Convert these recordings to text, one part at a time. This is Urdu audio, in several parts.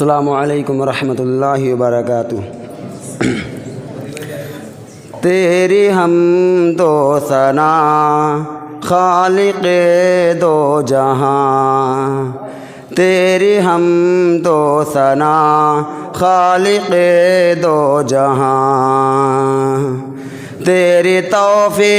السلام علیکم ورحمۃ اللہ وبرکاتہ۔ تیری حمد و ثنا خالق دو جہاں، تیری حمد و ثنا خالق دو جہاں، تیری توفیق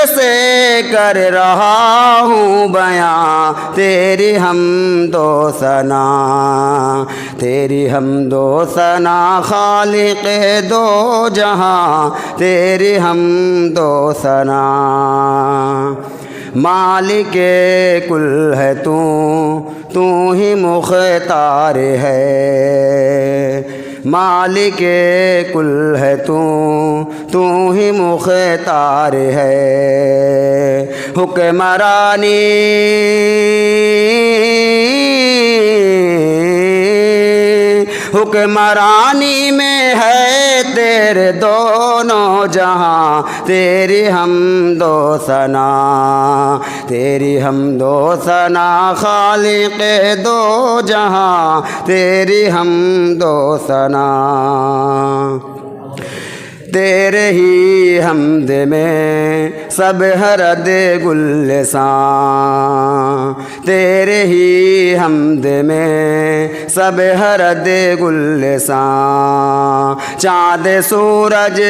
سے کر رہا ہوں بیاں، تیری حمد و ثنا، تیری حمد و ثنا خالق دو جہاں، تیری حمد و ثنا۔ مالک کل ہے تو ہی مختار ہے، مالک کل ہے تو ہی مختار ہے، حکمرانی میں ہے تیرے دونوں جہاں، تیری حمد و ثنا، تیری حمد و ثنا خالق دو جہاں، تیری حمد و ثنا۔ تیرے ہی حمد میں سب ہرد گلستاں، تیرے ہی حمد میں سب ہرد گلستاں، چاند سورج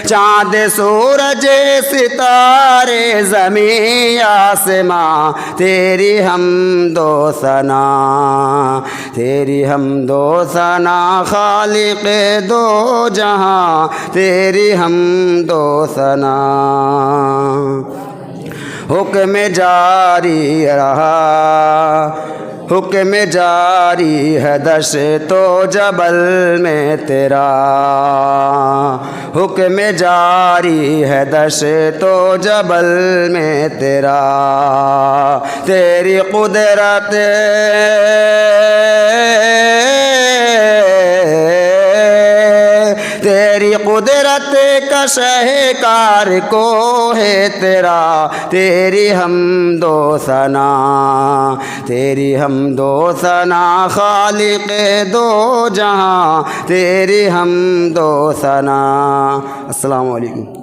چاند سورج ستارے زمین آسماں، تیری حمد و ثنا، تیری حمد و ثنا خالق دو جہاں، تیری حمد و ثنا۔ حکم جاری رہا، حکم جاری ہے دشت و جبل میں تیرا، حکم جاری ہے دشت و جبل میں تیرا، تیری قدرت تیری قدرت کا شہکار کو ہے تیرا، تیری حمد و ثنا، تیری حمد و ثنا خالق دو جہاں، تیری حمد و ثنا۔ السلام علیکم۔